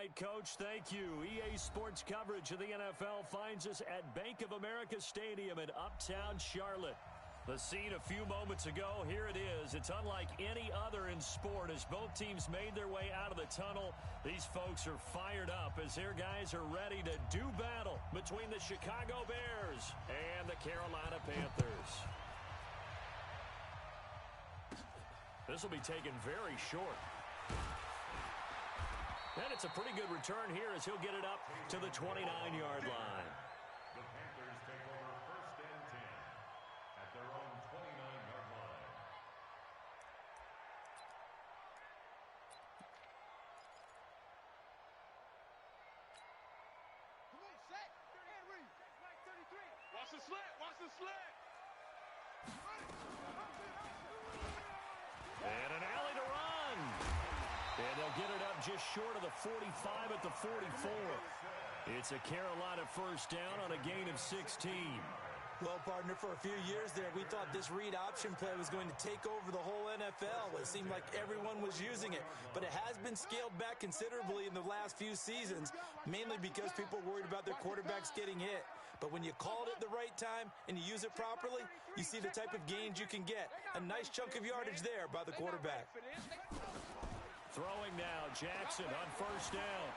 right, Coach. Thank you. EA Sports coverage of the NFL finds us at Bank of America Stadium in Uptown Charlotte. The scene a few moments ago, here it is. It's unlike any other in sport as both teams made their way out of the tunnel. These folks are fired up as their guys are ready to do battle between the Chicago Bears and the Carolina Panthers. This will be taken very short. And it's a pretty good return here as he'll get it up to the 29-yard line. The Panthers take over 1st and 10 at their own 29-yard line. Come on, set. And read. 33. Watch the slant. Watch the slant. And an alley to run. And they'll get it up just short of the 45 at the 44. It's a Carolina first down on a gain of 16. Well, partner, for a few years there, we thought this read option play was going to take over the whole NFL. It seemed like everyone was using it, but it has been scaled back considerably in the last few seasons, mainly because people are worried about their quarterbacks getting hit. But when you call it at the right time and you use it properly, you see the type of gains you can get. A nice chunk of yardage there by the quarterback. Throwing now, Jackson on first down.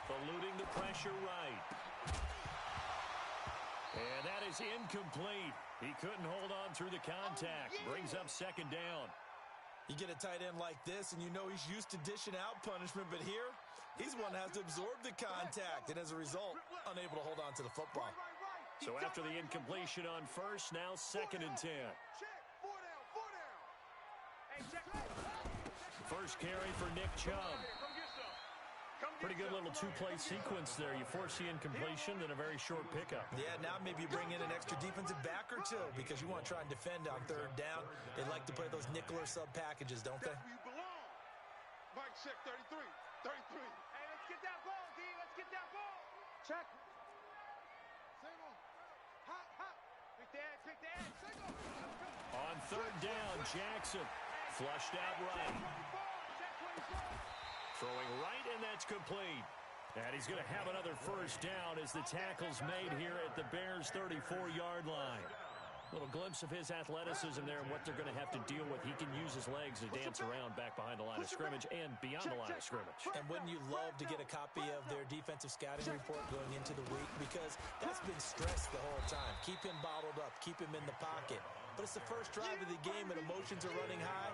Eluding the pressure right. And that is incomplete. He couldn't hold on through the contact. Brings up second down. You get a tight end like this, and you know he's used to dishing out punishment, but here, he's one that has to absorb the contact, and as a result, unable to hold on to the football. So after the incompletion on first, now 2nd and 10. First carry for Nick Chubb. Pretty good little two-play sequence there. You force the incompletion, then a very short pickup. Yeah, now maybe you bring in an extra defensive back or two because you want to try and defend on 3rd down. They like to play those nickel or sub packages, don't they? That's where you belong. Mike, check 33. 33. Hey, let's get that ball, D. Let's get that ball. Check. Single. Hot, hot. Pick the edge, pick the edge. Single. On 3rd down, Jackson. Flushed out right. Throwing right, and that's complete. And he's going to have another first down as the tackle's made here at the Bears' 34-yard line. Little glimpse of his athleticism there and what they're going to have to deal with. He can use his legs to dance around back behind the line of scrimmage and beyond the line of scrimmage. And wouldn't you love to get a copy of their defensive scouting report going into the week? Because that's been stressed the whole time. Keep him bottled up. Keep him in the pocket. But it's the first drive of the game and emotions are running high.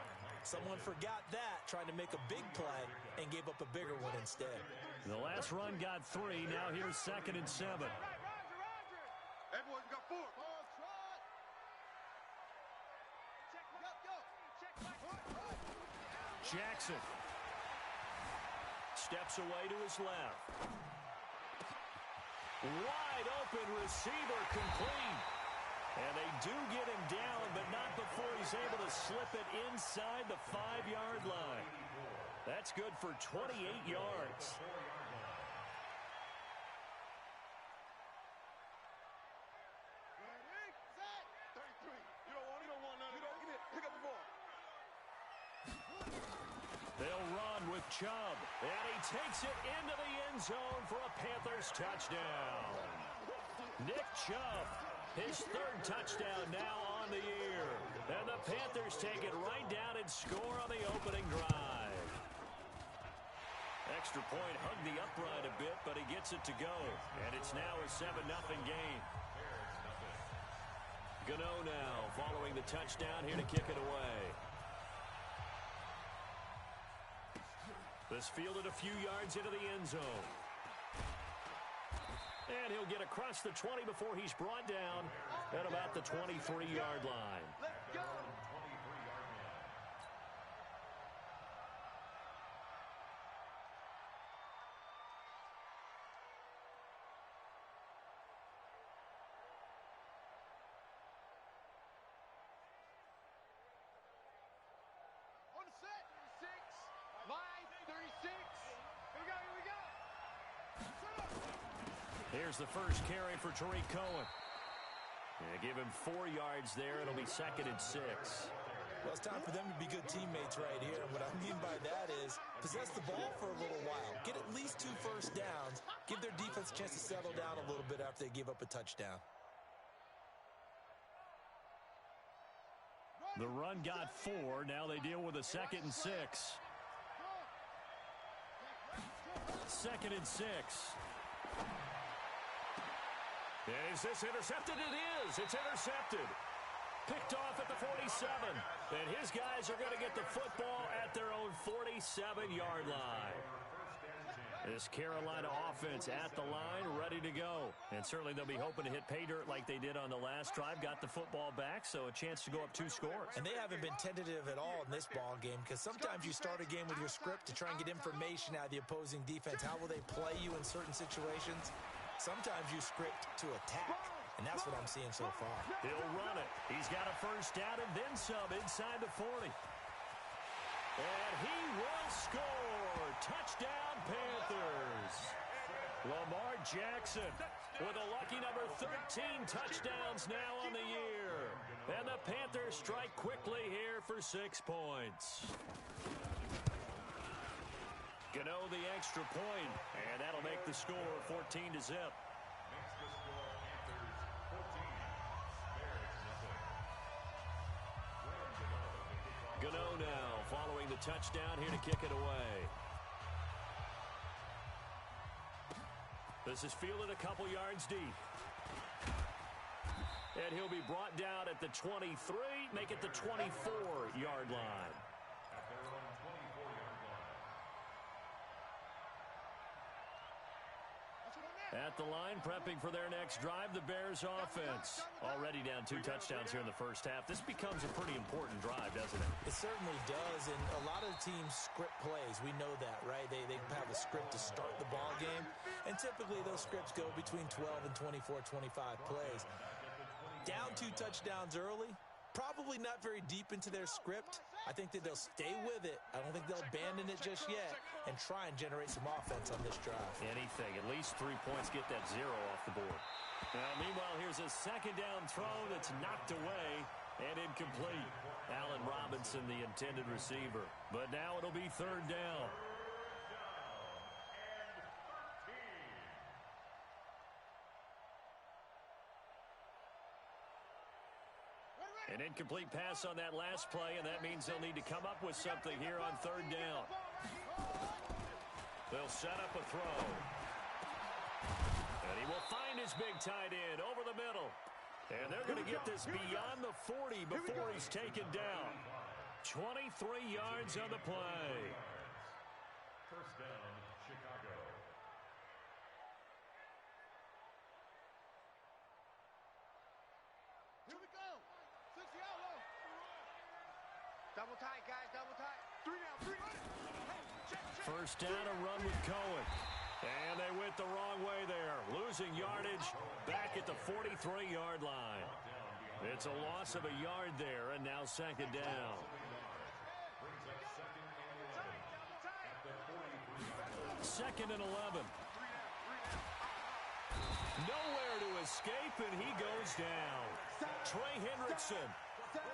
Someone forgot that, trying to make a big play, and gave up a bigger one instead. The last run got 3. Now here's 2nd and 7. Everyone got 4. Jackson steps away to his left. Wide open receiver complete. And they do get him down, but not before he's able to slip it inside the 5-yard line. That's good for 28 yards. They'll run with Chubb, and he takes it into the end zone for a Panthers touchdown. Nick Chubb, his 3rd touchdown now on the year. And the Panthers take it right down and score on the opening drive. Extra point hugged the upright a bit, but he gets it to go. And it's now a 7-0 game. Gano now following the touchdown here to kick it away. This fielded a few yards into the end zone. And he'll get across the 20 before he's brought down at about the 23-yard line. Let's go. On the set. 6. Line 36. Here we go, here we go. Here's the first carry for Tariq Cohen. Yeah, give him 4 yards there. It'll be 2nd and 6. Well, it's time for them to be good teammates right here. And what I mean by that is possess the ball for a little while. Get at least 2 first downs. Give their defense a chance to settle down a little bit after they give up a touchdown. The run got 4. Now they deal with a 2nd and 6. 2nd and 6. Is this intercepted? It is. It's intercepted. Picked off at the 47. And his guys are going to get the football at their own 47-yard line. This Carolina offense at the line, ready to go. And certainly they'll be hoping to hit pay dirt like they did on the last drive. Got the football back, so a chance to go up 2 scores. And they haven't been tentative at all in this ball game, because sometimes you start a game with your script to try and get information out of the opposing defense. How will they play you in certain situations? Sometimes you script to attack. And that's what I'm seeing so far. He'll run it. He's got a first down and then some inside the 40. And he will score. Touchdown, Panthers. Lamar Jackson with a lucky number 13 touchdowns now on the year. And the Panthers strike quickly here for 6 points. Gano the extra point, and that'll make the score 14-0. Gano now following the touchdown here to kick it away. This is fielded a couple yards deep. And he'll be brought down at the 23, make it the 24-yard line. At their own 24-yard line. At the line, prepping for their next drive, the Bears offense. Already down 2 touchdowns here in the first half. This becomes a pretty important drive, doesn't it? It certainly does, and a lot of the teams script plays. We know that, right? They have a script to start the ball game, and typically those scripts go between 12 and 24, 25 plays. Down 2 touchdowns early, probably not very deep into their script. I think that they'll stay with it. I don't think they'll abandon it just yet and try and generate some offense on this drive. Anything. At least 3 points, get that 0 off the board. Now, meanwhile, here's a second down throw that's knocked away and incomplete. Allen Robinson, the intended receiver. But now it'll be 3rd down. An incomplete pass on that last play, and that means they'll need to come up with something here on 3rd down. They'll set up a throw. And he will find his big tight end over the middle. And they're going to get this beyond the 40 before he's taken down. 23 yards on the play. First down, Chicago. Here we go. 60 out low. Double tight, guys. Double tight. 3 now. 3. Hey, check. First down, a run with Cohen. And they went the wrong way there. Losing yardage back at the 43-yard line. It's a loss of a yard there, and now 2nd down. Brings up 2nd and 11 at the 43-yard line. 2nd and 11. Nowhere to escape, and he goes down. Trey Hendrickson.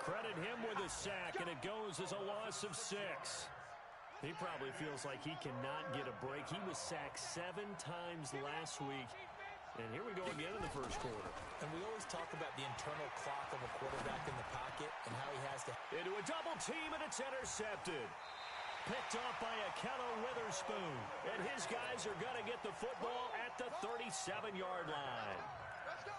Credit him with a sack, and it goes as a loss of 6. He probably feels like he cannot get a break. He was sacked 7 times last week. And here we go again in the first quarter. And we always talk about the internal clock of a quarterback in the pocket and how he has to... Into a double team, and it's intercepted. Picked off by Akello Witherspoon. And his guys are going to get the football at the 37-yard line.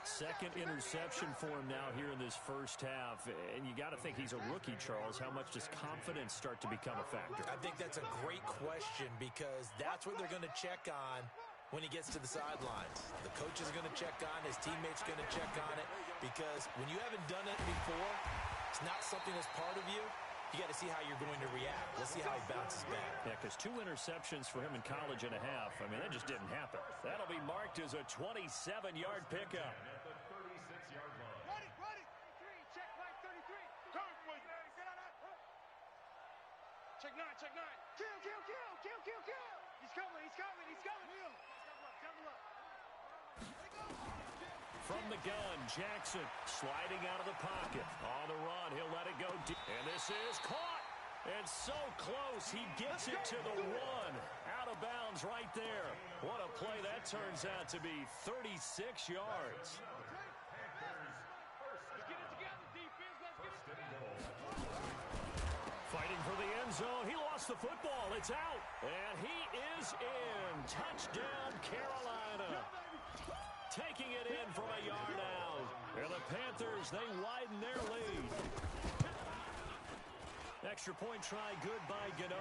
2nd interception for him now here in this first half. And you got to think he's a rookie, Charles. How much does confidence start to become a factor? I think that's a great question, because that's what they're going to check on when he gets to the sidelines. The coach is going to check on, his teammates going to check on it, because when you haven't done it before, it's not something that's part of you. You got to see how you're going to react. Let's see how he bounces back. Yeah, because 2 interceptions for him in college and a half. I mean, that just didn't happen. That'll be marked as a 27-yard pickup. At the 36-yard line. Ready. 33. Check 9. 33. Come, please. Get on that. Check 9. Kill. He's coming. Double up. From the gun, Jackson sliding out of the pocket. On the run, he'll let it go deep. And this is caught. And so close, he gets it to the one. Out of bounds right there. What a play that turns out to be, 36 yards. Fighting for the end zone. He lost the football. It's out. And he is in. Touchdown, Carolina. Taking it in from a yard out. And the Panthers, they widen their lead. Extra point try good by Gano.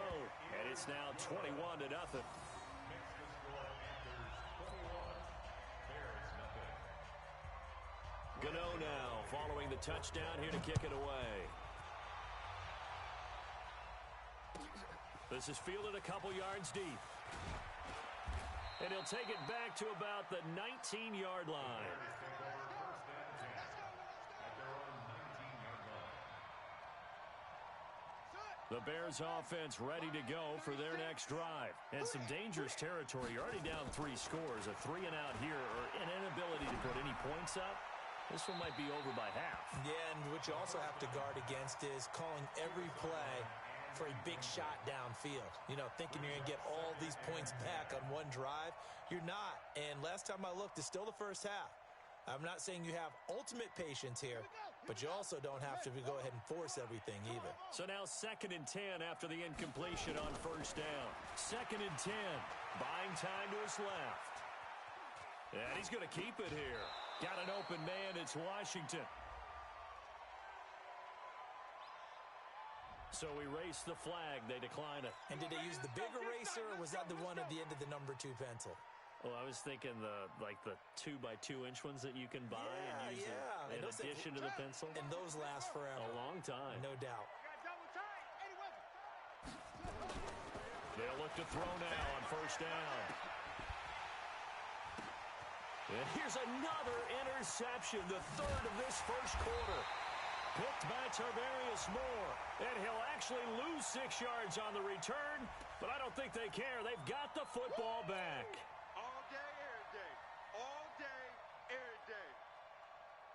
And it's now 21-0. Gano now following the touchdown here to kick it away. This is fielded a couple yards deep. And he'll take it back to about the 19-yard line. The Bears offense ready to go for their next drive. And some dangerous territory. You're already down 3 scores. A 3-and-out here or an inability to put any points up. This one might be over by half. Yeah, and what you also have to guard against is calling every play for a big shot downfield. You know, thinking you're going to get all these points back on one drive. You're not. And last time I looked, it's still the first half. I'm not saying you have ultimate patience here, but you also don't have to go ahead and force everything either. So now 2nd and 10 after the incompletion on first down. 2nd and 10. Buying time to his left. And he's going to keep it here. Got an open man. It's Washington. So we race the flag. They decline it. And did they use the big eraser, or was that the one at the end of the number 2 pencil? Well, I was thinking the 2x2-inch ones that you can buy and use in addition to the pencil. And those last forever. A long time. No doubt. They'll look to throw now on first down. And here's another interception, the 3rd of this first quarter. Picked by Tarvarius Moore. And he'll actually lose 6 yards on the return, but I don't think they care. They've got the football back. All day, every day. All day, every day.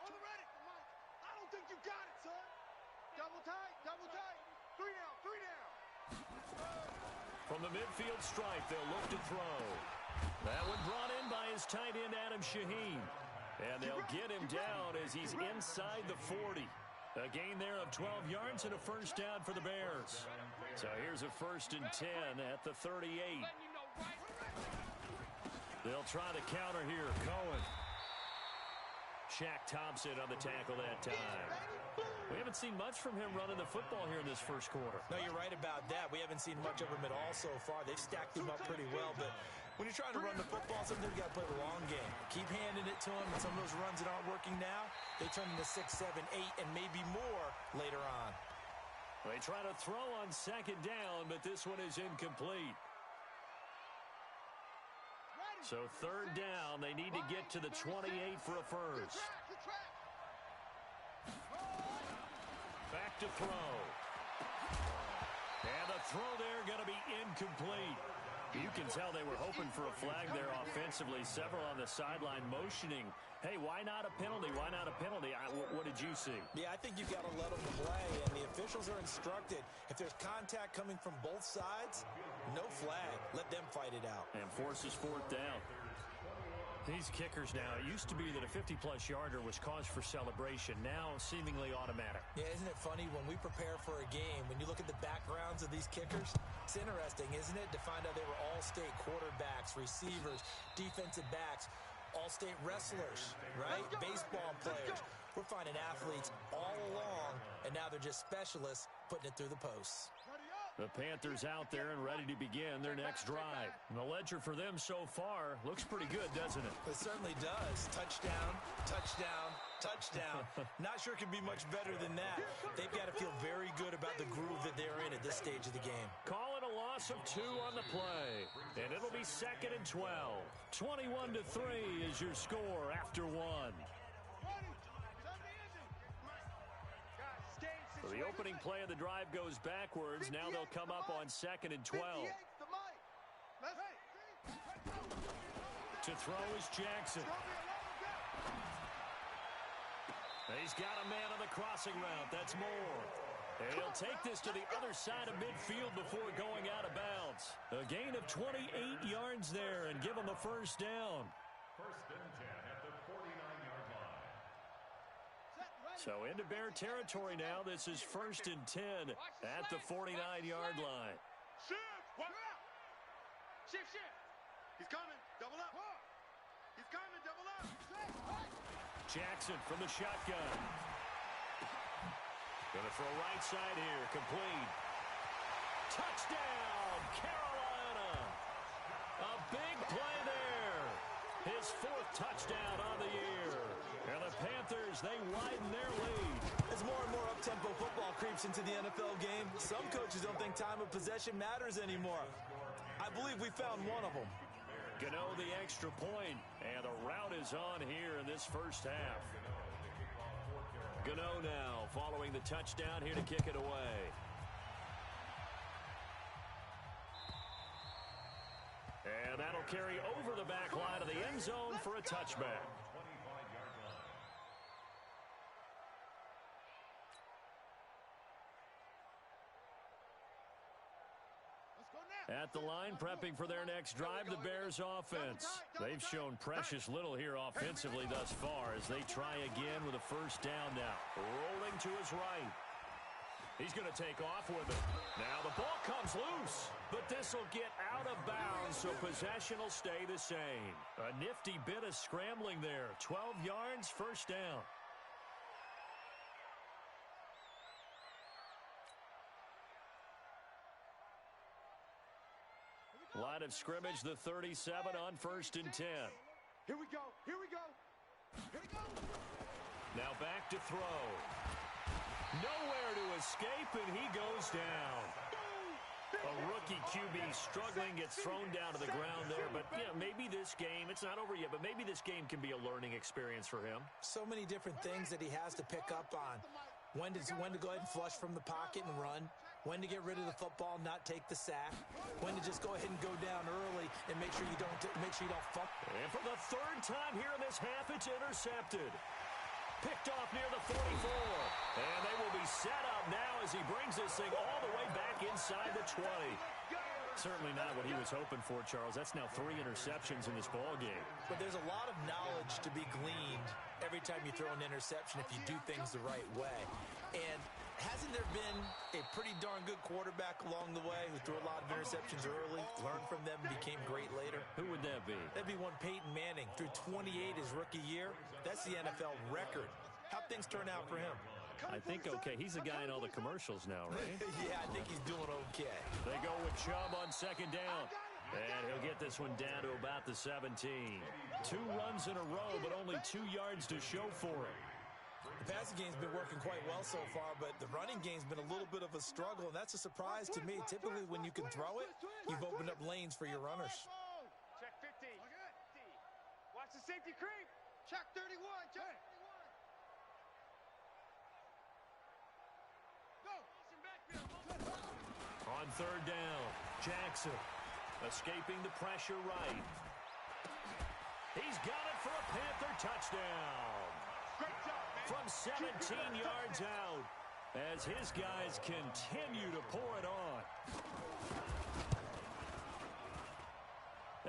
On the ready, Mike. I don't think you got it, son. Double tight, double tight. 3 down, 3 down. From the midfield stripe, they'll look to throw. That one brought in by his tight end, Adam Shaheen. And they'll get him down as he's inside the 40. A gain there of 12 yards and a first down for the Bears. So here's a 1st and 10 at the 38. They'll try the counter here. Cohen. Shaq Thompson on the tackle that time. We haven't seen much from him running the football here in this first quarter. No, you're right about that. We haven't seen much of him at all so far. They've stacked him up pretty well, but when you're trying to run the football, sometimes you got to play the long game. Keep handing it to him, and some of those runs that aren't working now, they turn into 6, 7, 8, and maybe more later on. They try to throw on 2nd down, but this one is incomplete. So 3rd down, they need to get to the 28 for a first. Back to throw. And the throw there going to be incomplete. You can tell they were hoping for a flag there offensively. Several on the sideline motioning. Hey, why not a penalty? Why not a penalty? What did you see? Yeah, I think you've got to let them play, and the officials are instructed. If there's contact coming from both sides, no flag. Let them fight it out. And forces 4th down. These kickers now, it used to be that a 50-plus yarder was cause for celebration. Now seemingly automatic. Yeah, isn't it funny when we prepare for a game, when you look at the backgrounds of these kickers, it's interesting, isn't it, to find out they were all-state quarterbacks, receivers, defensive backs, all-state wrestlers, right? Baseball players. We're finding athletes all along, and now they're just specialists putting it through the posts. The Panthers out there and ready to begin their next drive. And the ledger for them so far looks pretty good, doesn't it? It certainly does. Touchdown, touchdown, touchdown. Not sure it can be much better than that. They've got to feel very good about the groove that they're in at this stage of the game. Call it a loss of 2 on the play. And it'll be 2nd and 12. 21-3 is your score after 1. So the opening play of the drive goes backwards. Now they'll come up on 2nd and 12. To throw is Jackson. He's got a man on the crossing route. That's Moore. And he'll take this to the other side of midfield before going out of bounds. A gain of 28 yards there and give him a first down. First and 10 at the 49-yard line. So into Bear territory now. This is first and 10 at the 49-yard line. Shift. He's coming. Double up. He's coming. Double up. Jackson from the shotgun. Going to throw right side here. Complete. Touchdown, Carolina. A big play there. His fourth touchdown on the year. And the Panthers, they widen their lead. As more and more up-tempo football creeps into the NFL game, some coaches don't think time of possession matters anymore. I believe we found one of them. Gano the extra point, and the route is on here in this first half. Gano now following the touchdown here to kick it away. And that'll carry over the back line of the end zone for a touchback. At the line, prepping for their next drive, the Bears offense. They've shown precious little here offensively thus far as they try again with a first down now. Rolling to his right. He's going to take off with it. Now the ball comes loose, but this will get out of bounds, so possession will stay the same. A nifty bit of scrambling there. 12 yards, first down. Line of scrimmage, the 37 on first and 10. Here we go. Now back to throw. Nowhere to escape, and he goes down. A rookie QB struggling, gets thrown down to the ground there. But, yeah, maybe this game, it's not over yet, but maybe this game can be a learning experience for him. So many different things that he has to pick up on. When to go ahead and flush from the pocket and run. When to get rid of the football, not take the sack. When to just go ahead and go down early and make sure you don't fuck. And for the third time here in this half, it's intercepted. Picked off near the 44. And they will be set up now as he brings this thing all the way back inside the 20. Certainly not what he was hoping for, Charles. That's now 3 interceptions in this ball game. But there's a lot of knowledge to be gleaned every time you throw an interception if you do things the right way. And hasn't there been a pretty darn good quarterback along the way who threw a lot of interceptions early, learned from them, and became great later? Who would that be? That'd be one Peyton Manning. Threw 28 his rookie year. That's the NFL record. How'd things turn out for him? I think okay. He's the guy in all the commercials now, right? Yeah, I think he's doing okay. They go with Chubb on second down. And he'll get this one down to about the 17. 2 runs in a row, but only 2 yards to show for it. The passing game's been working quite well so far, but the running game's been a little bit of a struggle, and that's a surprise to me. Typically, when you can throw it, you've opened up lanes for your runners. Check 50. Watch the safety creep. Check 31. Check 31. Go. On third down, Jackson escaping the pressure right. He's got it for a Panther touchdown. Great job, man. From 17 yards out as his guys continue to pour it on.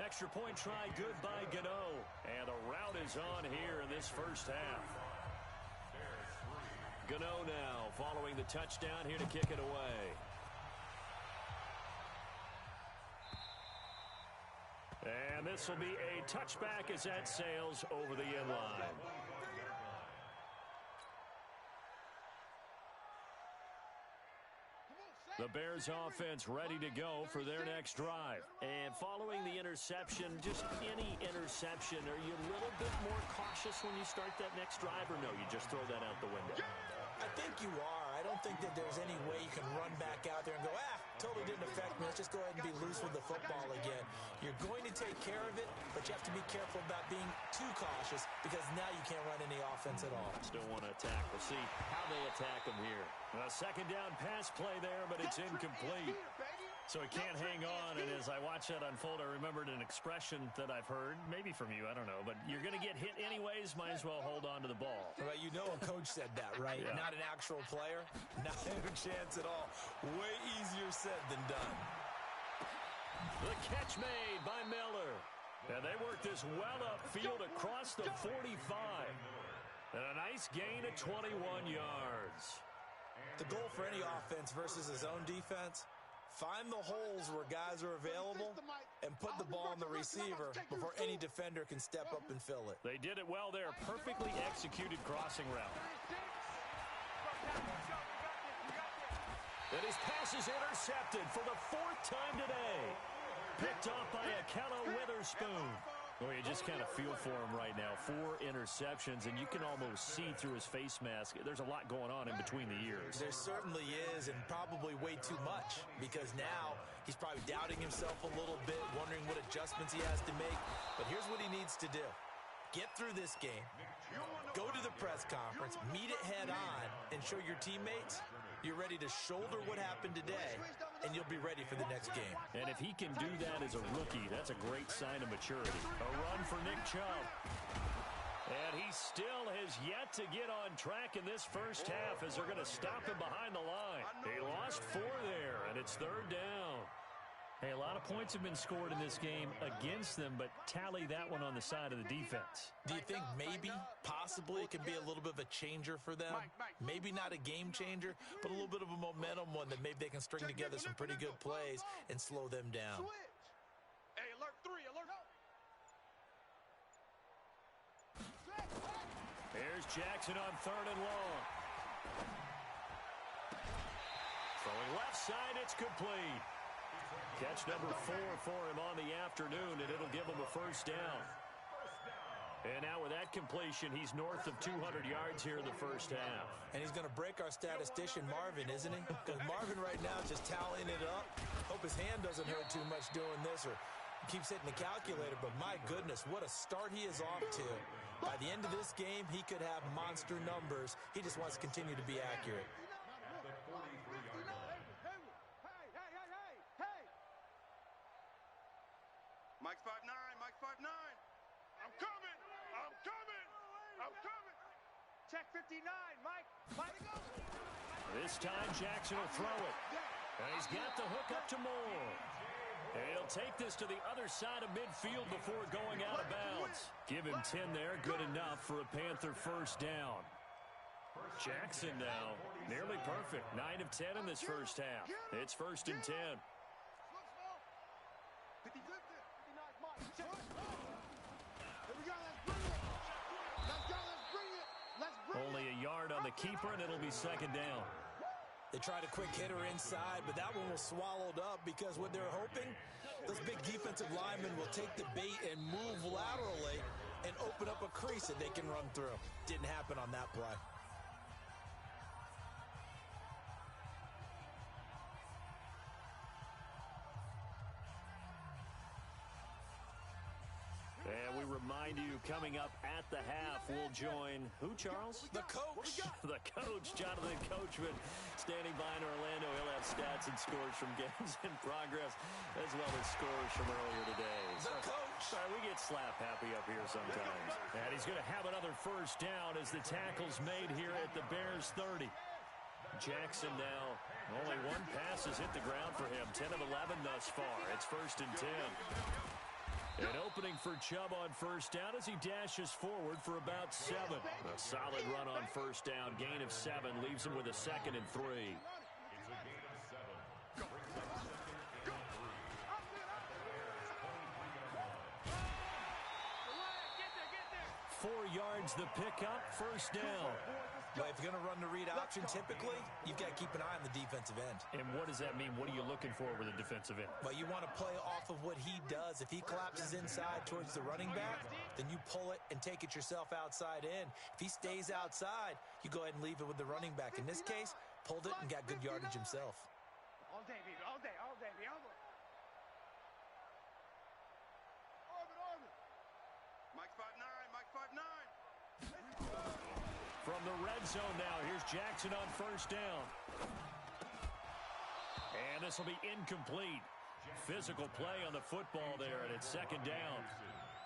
Extra point try good by Gano. And the route is on here in this first half. Gano now following the touchdown here to kick it away. And this will be a touchback as that sails over the end line. The Bears offense ready to go for their next drive. And following the interception, just any interception, are you a little bit more cautious when you start that next drive, or no, you just throw that out the window? I think you are. I don't think that there's any way you can run back out there and go, totally didn't affect me. Let's just go ahead and be loose with the football again. You're going to take care of it, but you have to be careful about being too cautious because now you can't run any offense at all. Still want to attack. We'll see how they attack them here. A second down pass play there, but it's incomplete. So he can't hang on, and as I watch that unfold, I remembered an expression that I've heard, maybe from you, I don't know, but you're going to get hit anyways, might as well hold on to the ball. Well, you know a coach said that, right? Yeah. Not an actual player. Not a chance at all. Way easier said than done. The catch made by Miller. And they work this well upfield across the 45. And a nice gain of 21 yards. The goal for any offense versus his own defense, find the holes where guys are available and put the ball on the receiver before any defender can step up and fill it. They did it well there. Perfectly executed crossing route. And his pass is intercepted for the 4th time today. Picked off by Akello Witherspoon. Well, you just kind of feel for him right now. 4 interceptions, and you can almost see through his face mask. There's a lot going on in between the ears. There certainly is, and probably way too much, because now he's probably doubting himself a little bit, wondering what adjustments he has to make. But here's what he needs to do. Get through this game, go to the press conference, meet it head on, and show your teammates you're ready to shoulder what happened today, and you'll be ready for the next game. And if he can do that as a rookie, that's a great sign of maturity. A run for Nick Chubb. And he still has yet to get on track in this first half as they're going to stop him behind the line. He lost 4 there, and it's 3rd down. Hey, a lot of points have been scored in this game against them, but tally that one on the side of the defense. Do you think maybe, possibly, it can be a little bit of a changer for them? Maybe not a game changer, but a little bit of a momentum one that maybe they can string together some pretty good plays and slow them down. Hey, alert 3, alert. Here's Jackson on 3rd and long. Throwing left side, it's complete. Catch number 4 for him on the afternoon, and it'll give him a 1st down. And now with that completion, he's north of 200 yards here in the first half. And he's going to break our statistician, Marvin, isn't he? Because Marvin right now is just tallying it up. Hope his hand doesn't hurt too much doing this or keeps hitting the calculator. But my goodness, what a start he is off to. By the end of this game, he could have monster numbers. He just wants to continue to be accurate. Mike's 5'9", Mike's 5'9". I'm coming, I'm coming, I'm coming. Check 59, Mike. Mike, go. This time Jackson will throw it. And he's got the hook up to Moore. And he'll take this to the other side of midfield before going out of bounds. Give him 10 there, good enough for a Panther 1st down. Jackson now, nearly perfect. 9 of 10 in this first half. It's 1st and 10. Only a yard on the keeper, and it'll be 2nd down. They tried a quick hitter inside, but that one was swallowed up because what they're hoping, those big defensive linemen will take the bait and move laterally and open up a crease that they can run through. Didn't happen on that play. And we remind you, coming up at the half, we'll join who, Charles? The coach. The coach, Jonathan Coachman, standing by in Orlando. He'll have stats and scores from games in progress, as well as scores from earlier today. The coach. Sorry, we get slap happy up here sometimes. And he's going to have another 1st down as the tackle's made here at the Bears 30. Jackson now, only 1 pass has hit the ground for him. 10 of 11 thus far. It's 1st and 10. An opening for Chubb on 1st down as he dashes forward for about 7. A solid run on 1st down. Gain of 7 leaves him with a 2nd and 3. 4 yards the pickup, 1st down. But if you're going to run the read option, typically, you've got to keep an eye on the defensive end. And what does that mean? What are you looking for with a defensive end? Well, you want to play off of what he does. If he collapses inside towards the running back, then you pull it and take it yourself outside in. If he stays outside, you go ahead and leave it with the running back. In this case, pulled it and got good yardage himself. All day, baby, all day, all day, baby, all day. Orbit. Mike's 5'9", Mike's 5'9". From the red zone now, here's Jackson on 1st down. And this will be incomplete. Physical play on the football there, and it's second down.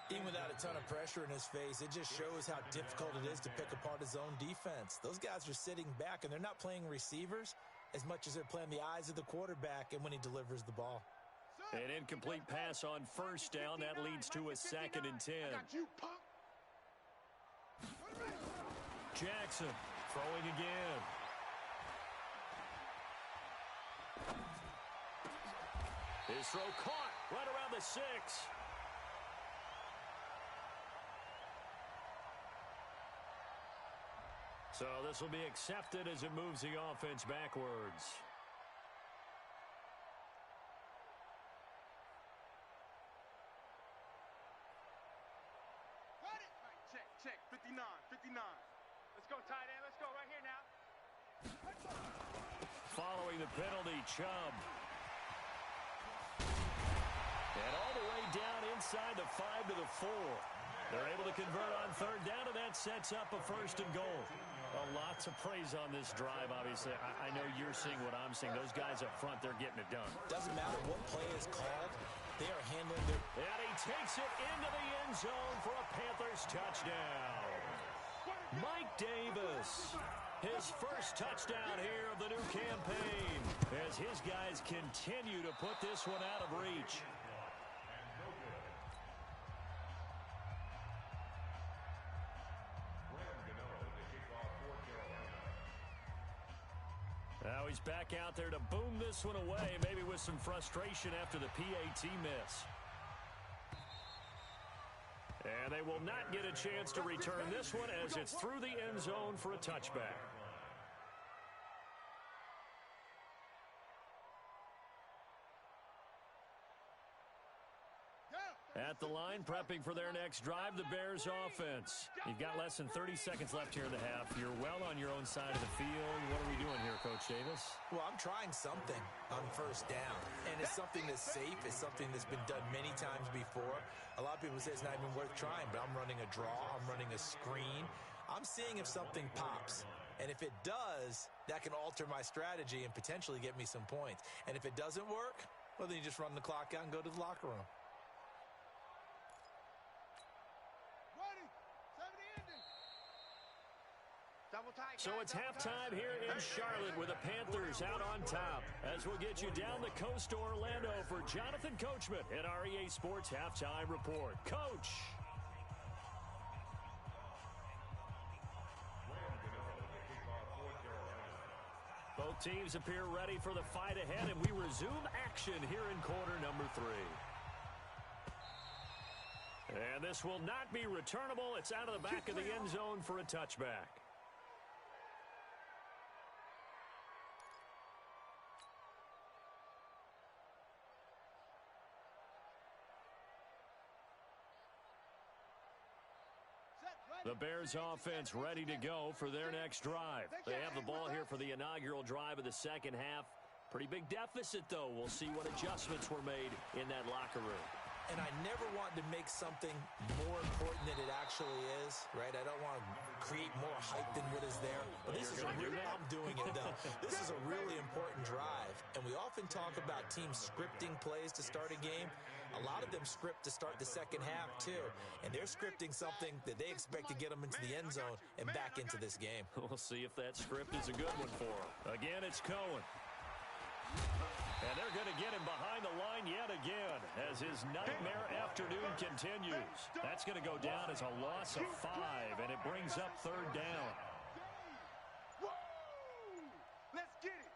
Even without a ton of pressure in his face, it just shows how difficult it is to pick apart his own defense. Those guys are sitting back, and they're not playing receivers as much as they're playing the eyes of the quarterback and when he delivers the ball. An incomplete pass on first down. That leads to a 2nd and 10. Jackson throwing again. His throw caught right around the 6. So this will be accepted as it moves the offense backwards. Got it. Check. 59. Let's go, tight end. Let's go right here now. Following the penalty, Chubb. And all the way down inside the 5 to the 4. They're able to convert on third down, and that sets up a 1st and goal. Lots of praise on this drive, obviously. I know you're seeing what I'm seeing. Those guys up front, they're getting it done. Doesn't matter what play is called. They are handling their... And he takes it into the end zone for a Panthers touchdown. Mike Davis, his first touchdown here of the new campaign, as his guys continue to put this one out of reach. Now he's back out there to boom this one away, maybe with some frustration after the PAT miss. And they will not get a chance to return this one as it's through the end zone for a touchback. At the line, prepping for their next drive, the Bears offense. You've got less than 30 seconds left here in the half. You're well on your own side of the field. What are we doing here, Coach Davis? Well, I'm trying something on first down, and it's something that's safe. It's something that's been done many times before. A lot of people say it's not even worth trying, but I'm running a draw. I'm running a screen. I'm seeing if something pops. And if it does, that can alter my strategy and potentially get me some points. And if it doesn't work, well, then you just run the clock out and go to the locker room. So it's halftime here in Charlotte with the Panthers out on top. As we'll get you down the coast to Orlando for Jonathan Coachman at our EA Sports Halftime Report. Coach. Both teams appear ready for the fight ahead, and we resume action here in quarter number 3. And this will not be returnable. It's out of the back of the end zone for a touchback. The Bears offense ready to go for their next drive. They have the ball here for the inaugural drive of the second half. Pretty big deficit, though. We'll see what adjustments were made in that locker room. And I never want to make something more important than it actually is, right? I don't want to create more hype than what is there. But this is I'm doing it, though. This is a really important drive. And we often talk about teams scripting plays to start a game. A lot of them script to start the second half, too. And they're scripting something that they expect to get them into the end zone and back into this game. We'll see if that script is a good one for them. Again, it's Cohen. And they're going to get him behind the line yet again as his nightmare afternoon continues. That's going to go down as a loss of 5, and it brings up third down. Let's get it.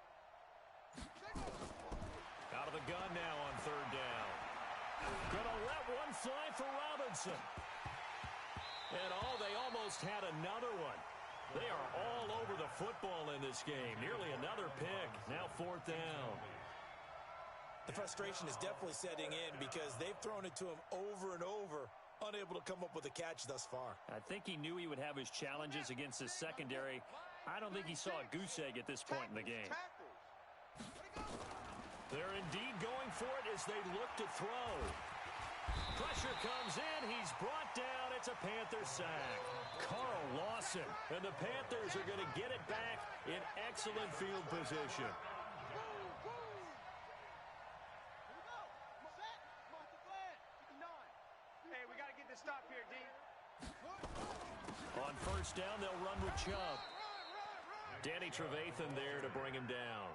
Out of the gun now on third down. Going to let one fly for Robinson. And they almost had another one. They are all over the football in this game. Nearly another pick. Now fourth down. The frustration is definitely setting in because they've thrown it to him over and over, unable to come up with a catch thus far. I think he knew he would have his challenges against his secondary. I don't think he saw a goose egg at this point in the game. They're indeed going for it as they look to throw. Pressure comes in. He's brought down. It's a Panther sack. Carl Lawson. And the Panthers are going to get it back in excellent field position. Chubb. Danny Trevathan there to bring him down.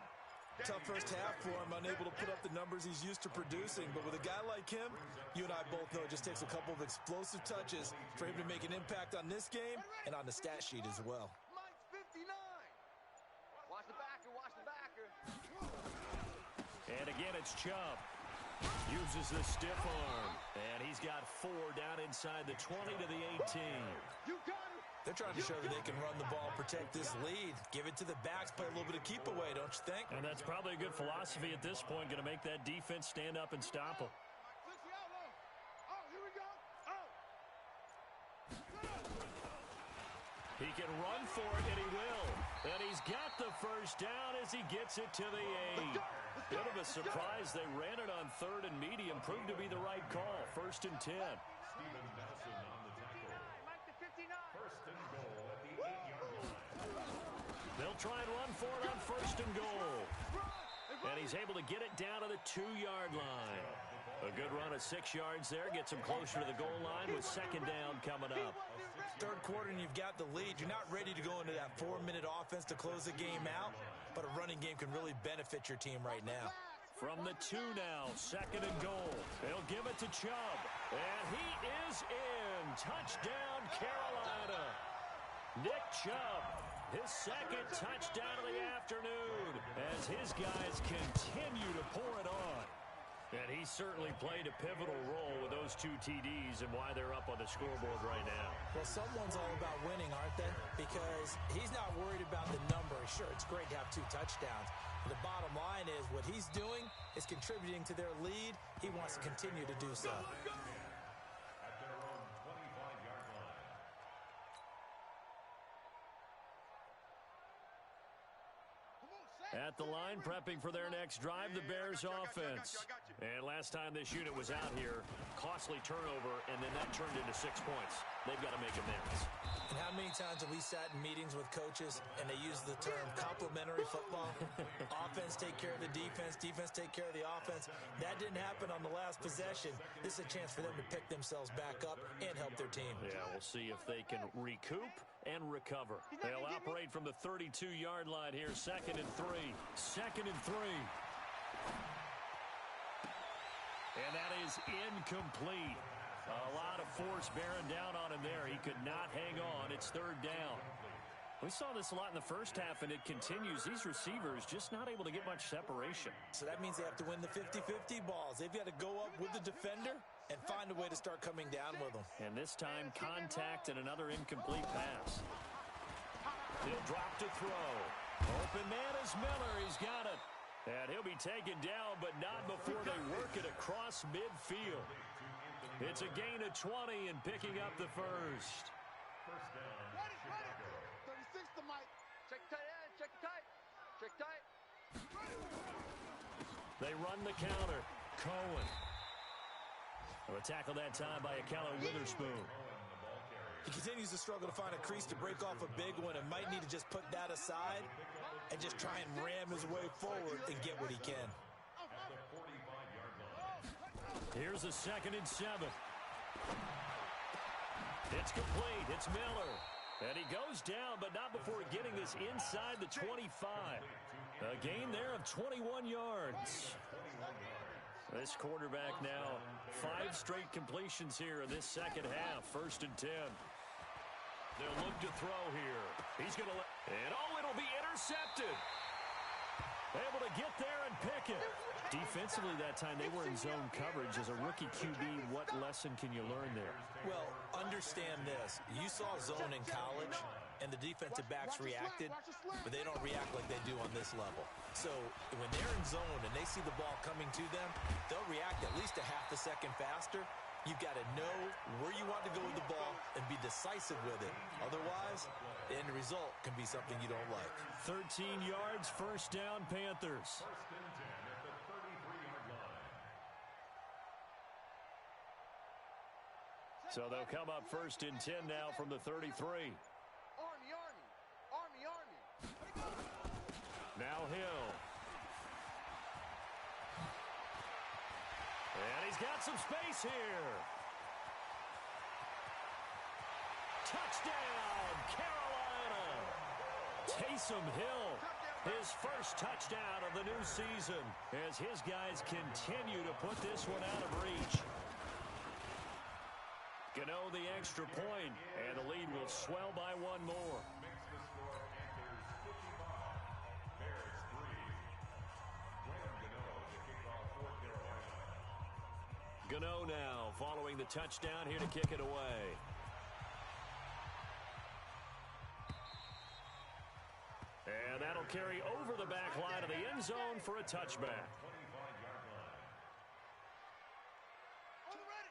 Tough first half for him, unable to put up the numbers he's used to producing. But with a guy like him, you and I both know it just takes a couple of explosive touches for him to make an impact on this game and on the stat sheet as well. Mike's 59. Watch the backer, watch the backer. And again, it's Chubb. Uses the stiff arm. And he's got 4 down inside the 20 to the 18. You got it. They're trying to show that they can run the ball, protect this lead, give it to the backs, play a little bit of keep away, don't you think? And that's probably a good philosophy at this point, going to make that defense stand up and stop him. Oh, here we go. Oh. He can run for it, and he will. And he's got the first down as he gets it to the 8. Bit of a surprise. They ran it on 3rd and medium. Proved to be the right call. 1st and 10. Steven Nelson on the tackle. Mike to 59. First and goal at the 8-yard line. They'll try and run for it on 1st and goal. And he's able to get it down to the 2-yard line. A good run of 6 yards there. Gets him closer to the goal line with 2nd down coming up. 3rd quarter and you've got the lead. You're not ready to go into that 4-minute offense to close the game out, but a running game can really benefit your team right now. From the 2 now, 2nd and goal. They'll give it to Chubb. And he is in. Touchdown, Carolina. Nick Chubb, his 2nd touchdown of the afternoon as his guys continue to pour it on. And he certainly played a pivotal role with those 2 TDs and why they're up on the scoreboard right now. Well, someone's all about winning, aren't they? Because he's not worried about the number. Sure, it's great to have 2 touchdowns. But the bottom line is what he's doing is contributing to their lead. He wants to continue to do so. At their own 25-yard line. At the line, prepping for their next drive, the Bears offense. And last time this unit was out here, costly turnover, and then that turned into 6 points. They've got to make amends. And how many times have we sat in meetings with coaches and they use the term complementary football? Offense take care of the defense, defense take care of the offense. That didn't happen on the last possession. This is a chance for them to pick themselves back up and help their team. Yeah, we'll see if they can recoup and recover. They'll operate from the 32-yard line here, 2nd and 3. 2nd and 3. And that is incomplete. A lot of force bearing down on him there. He could not hang on. It's 3rd down. We saw this a lot in the first half, and it continues. These receivers just not able to get much separation. So that means they have to win the 50-50 balls. They've got to go up with the defender and find a way to start coming down with them. And this time, contact and another incomplete pass. He'll drop to throw. Open man is Miller. He's got it. And he'll be taken down, but not before they work it across midfield. It's a gain of 20 and picking up the first. First down, Chicago. 36 to Mike. Check tight end, check tight. Check tight. They run the counter. Cohen. A tackle that time by Akello Witherspoon. He continues to struggle to find a crease to break off a big one and might need to just put that aside and just try and ram his way forward and get what he can. At the 45-yard line. Here's a 2nd and 7. It's complete. It's Miller. And he goes down, but not before getting this inside the 25. A gain there of 21 yards. This quarterback now 5 straight completions here in this second half. 1st and 10. They'll look to throw here. He's going to and it'll be intercepted. Able to get there and pick it. Defensively that time, they were in zone coverage. As a rookie QB, what lesson can you learn there? Well, understand this. You saw zone in college, and the defensive backs reacted, but they don't react like they do on this level. So when they're in zone and they see the ball coming to them, they'll react at least a half a second faster. You've got to know where you want to go with the ball and be decisive with it. Otherwise, the end result can be something you don't like. 13 yards, 1st down, Panthers. 1st and 10 at the 33-yard line. So they'll come up 1st and 10 now from the 33. Army, Army. Army, Army. Now Hill. And he's got some space here. Touchdown, Carolina. Taysom Hill, his first touchdown of the new season as his guys continue to put this one out of reach. Gano the extra point, and the lead will swell by one more. Makes the score Panthers 55, Bears 3. Gano to kick off for Carolina. Gano now following the touchdown here to kick it away. And that'll carry over the back line of the end zone for a touchback.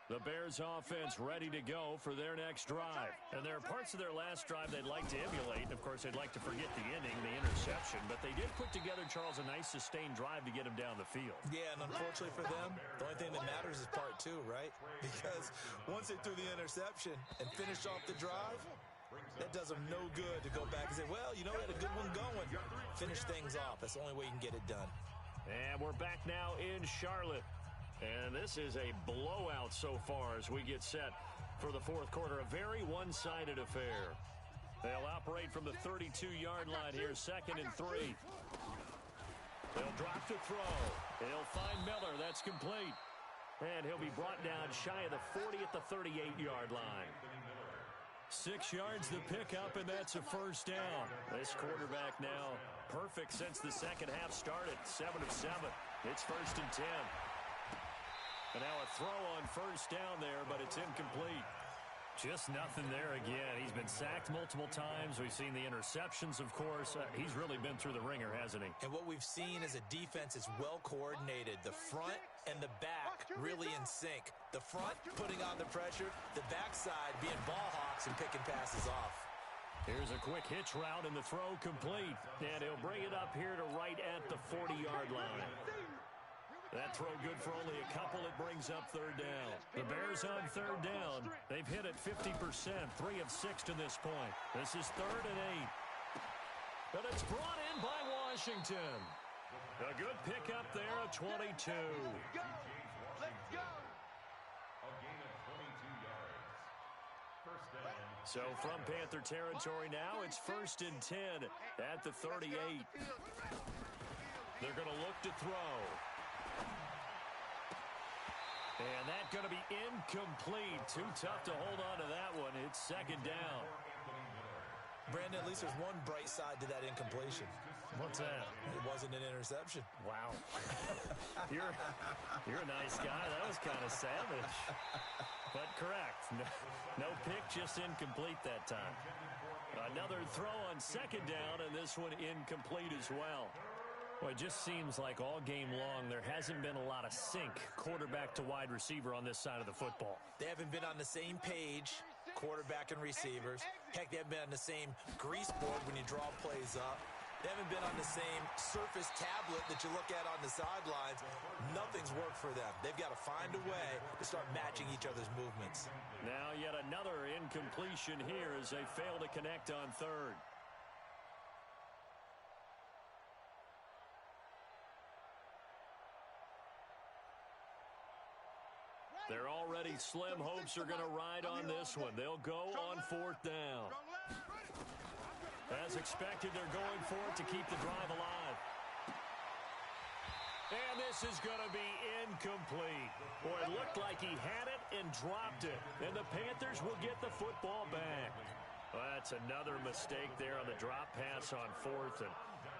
The Bears offense ready to go for their next drive. And there are parts of their last drive they'd like to emulate. Of course, they'd like to forget the ending, the interception. But they did put together, Charles, a nice sustained drive to get him down the field. Yeah, and unfortunately for them, the only thing that matters is part two, right? Because once they threw the interception and finished off the drive, that does them no good to go back and say, well, you know, we had a good one going. Finish things off. That's the only way you can get it done. And we're back now in Charlotte. And this is a blowout so far as we get set for the fourth quarter. A very one-sided affair. They'll operate from the 32-yard line here, 2nd and 3. They'll drop to throw. They'll find Miller. That's complete. And he'll be brought down shy of the 40 at the 38-yard line. 6 yards to pick up, and that's a first down. This quarterback now perfect since the second half started. 7 of 7. It's 1st and 10. And now a throw on first down there, but it's incomplete. Just nothing there again. He's been sacked multiple times. We've seen the interceptions, of course. He's really been through the ringer, hasn't he? And what we've seen is a defense that's well coordinated. The front and the back really in sync. The front putting on the pressure, the backside being ball hawks and picking passes off. Here's a quick hitch route, and the throw complete. And he'll bring it up here to right at the 40-yard line. That throw good for only a couple. It brings up 3rd down. The Bears on 3rd down. They've hit it 50%, 3 of 6 to this point. This is 3rd and 8. And it's brought in by Washington. A good pickup there, a 22. Let's go. A gain of 22 yards. First down. So from Panther territory now, it's 1st and 10 at the 38. They're going to look to throw. And that's going to be incomplete. Too tough to hold on to that one. It's 2nd down. Brandon, at least there's one bright side to that incompletion. What's that? It wasn't an interception. Wow. You're a nice guy. That was kind of savage. But correct. No pick, just incomplete that time. Another throw on 2nd down, and this one incomplete as well. Well, it just seems like all game long there hasn't been a lot of sync quarterback to wide receiver on this side of the football. They haven't been on the same page, quarterback and receivers. Heck, they haven't been on the same grease board when you draw plays up. They haven't been on the same surface tablet that you look at on the sidelines. Nothing's worked for them. They've got to find a way to start matching each other's movements. Now yet another incompletion here as they fail to connect on 3rd. They're already slim hopes are going to ride on this one. They'll go on 4th down. As expected, they're going for it to keep the drive alive. And this is going to be incomplete. Boy, it looked like he had it and dropped it. And the Panthers will get the football back. Well, that's another mistake there on the drop pass on 4th. And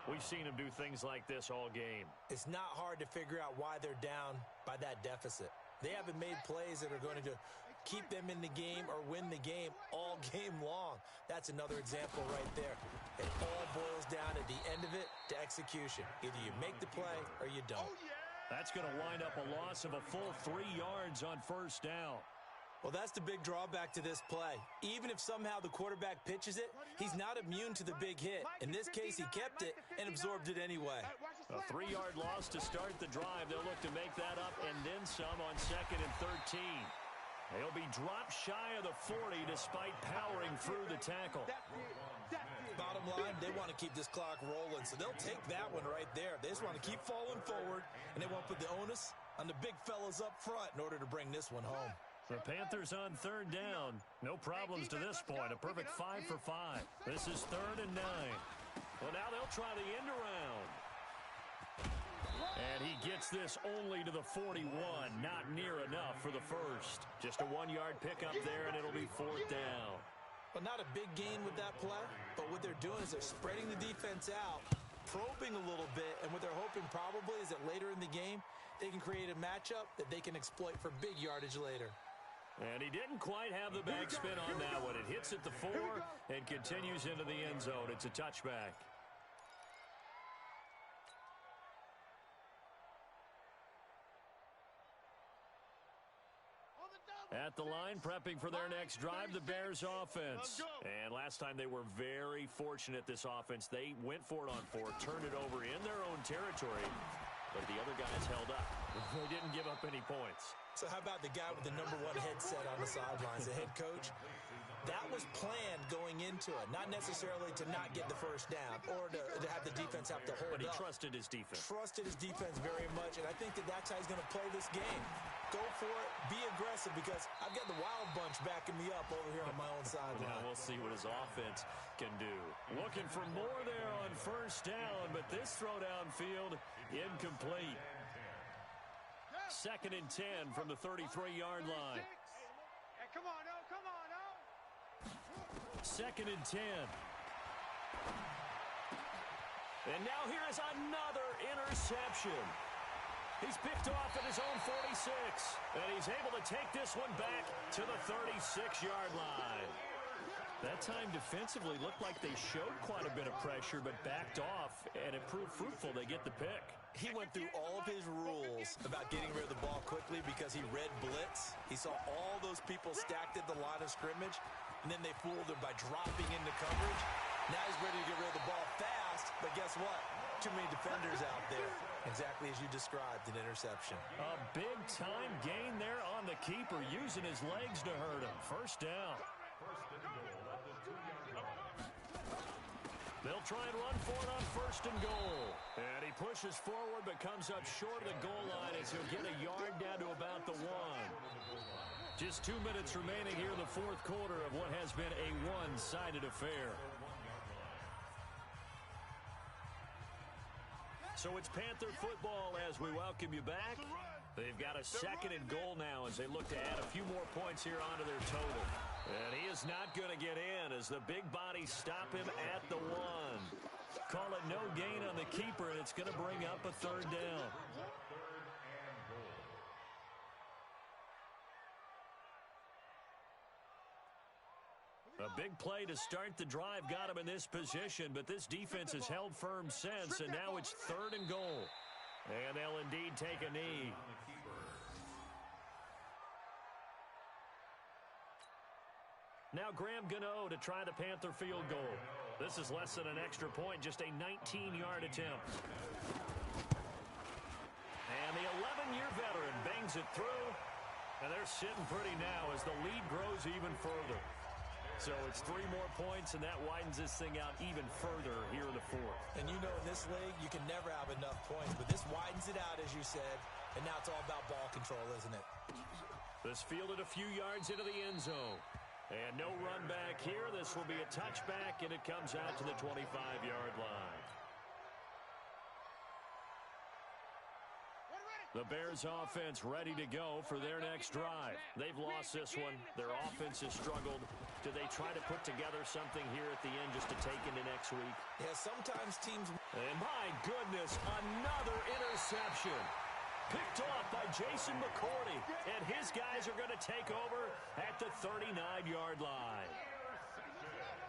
we've seen him do things like this all game. It's not hard to figure out why they're down by that deficit. They haven't made plays that are going to keep them in the game or win the game all game long. That's another example right there. It all boils down at the end of it to execution. Either you make the play or you don't. That's going to wind up a loss of a full 3 yards on 1st down. Well, that's the big drawback to this play. Even if somehow the quarterback pitches it, he's not immune to the big hit. In this case, he kept it and absorbed it anyway. A 3-yard loss to start the drive. They'll look to make that up and then some on 2nd and 13. They'll be dropped shy of the 40 despite powering through the tackle. Bottom line, they want to keep this clock rolling, so they'll take that one right there. They just want to keep falling forward, and they want to put the onus on the big fellas up front in order to bring this one home. The Panthers on 3rd down. No problems to this point. A perfect 5 for 5. This is 3rd and 9. Well, now they'll try the end around. And he gets this only to the 41. Not near enough for the first. Just a 1-yard pickup there, and it'll be 4th down. Well, not a big gain with that play, but what they're doing is they're spreading the defense out, probing a little bit, and what they're hoping probably is that later in the game, they can create a matchup that they can exploit for big yardage later. And he didn't quite have the backspin on that one. It hits at the 4 and continues into the end zone. It's a touchback. At the line, prepping for their next drive, the Bears offense. And last time they were very fortunate, this offense. They went for it on 4, turned it over in their own territory, but the other guys held up. They didn't give up any points. So how about the guy with the #1 headset on the sidelines, the head coach? That was planned going into it, not necessarily to not get the first down or to have the defense have to hold up. But he trusted his defense. Trusted his defense very much, and I think that that's how he's going to play this game. Go for it, be aggressive, because I've got the Wild Bunch backing me up over here on my own sideline. Now we'll see what his offense can do. Looking for more there on first down, but this throw downfield incomplete. 2nd and 10 from the 33-yard line. Hey, come on, no, come on, no. 2nd and 10. And now here is another interception. He's picked off at his own 46, and he's able to take this one back to the 36-yard line. That time defensively looked like they showed quite a bit of pressure, but backed off, and it proved fruitful. They get the pick. He went through all of his rules about getting rid of the ball quickly because he read blitz. He saw all those people stacked at the line of scrimmage, and then they fooled him by dropping into coverage. Now he's ready to get rid of the ball fast, but guess what? Too many defenders out there. Exactly as you described, an interception. A big-time gain there on the keeper, using his legs to hurt him. First down. They'll try and run for it on 1st and goal. And he pushes forward but comes up short of the goal line as he'll get a yard down to about the 1. Just 2 minutes remaining here in the 4th quarter of what has been a one-sided affair. So it's Panther football as we welcome you back. They've got a 2nd and goal now as they look to add a few more points here onto their total. And he is not going to get in as the big bodies stop him at the 1. Call it no gain on the keeper, and it's going to bring up a 3rd down. A big play to start the drive got him in this position, but this defense has held firm since, and now it's 3rd and goal. And they'll indeed take a knee. Now Graham Gano to try the Panther field goal. This is less than an extra point, just a 19-yard attempt. And the 11-year veteran bangs it through, and they're sitting pretty now as the lead grows even further. So it's 3 more points, and that widens this thing out even further here in the 4th. And you know, in this league, you can never have enough points, but this widens it out, as you said, and now it's all about ball control, isn't it? This fielded a few yards into the end zone. And no run back here. This will be a touchback, and it comes out to the 25-yard line. The Bears offense ready to go for their next drive. They've lost this one. Their offense has struggled. Do they try to put together something here at the end just to take into next week? Yeah, sometimes teams... And my goodness, another interception. Picked off by Jason McCourty. And his guys are going to take over at the 39-yard line.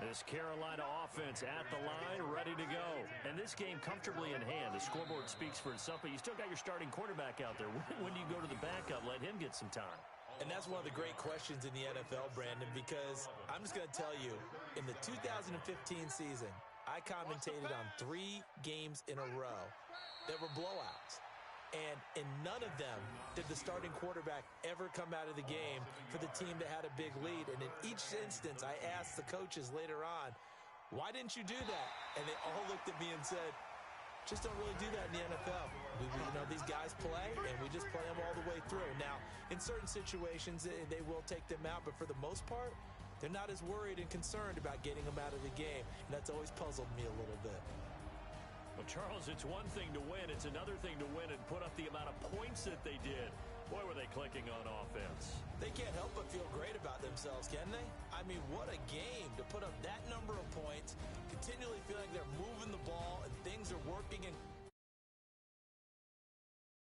This Carolina offense at the line, ready to go. And this game comfortably in hand. The scoreboard speaks for itself, but you still got your starting quarterback out there. When do you go to the backup? Let him get some time. And that's one of the great questions in the NFL, Brandon, because I'm just going to tell you, in the 2015 season, I commentated on 3 games in a row that were blowouts. And in none of them did the starting quarterback ever come out of the game for the team that had a big lead. And in each instance, I asked the coaches later on, why didn't you do that? And they all looked at me and said, just don't really do that in the NFL. These guys play, and we just play them all the way through. Now, in certain situations, they will take them out, but for the most part, They're not as worried and concerned about getting them out of the game, and that's always puzzled me a little bit. Well, Charles, it's one thing to win. It's another thing to win and put up the amount of points that they did. Boy, were they clicking on offense. They can't help but feel great about themselves, can they? I mean, what a game to put up that number of points, continually feeling they're moving the ball and things are working and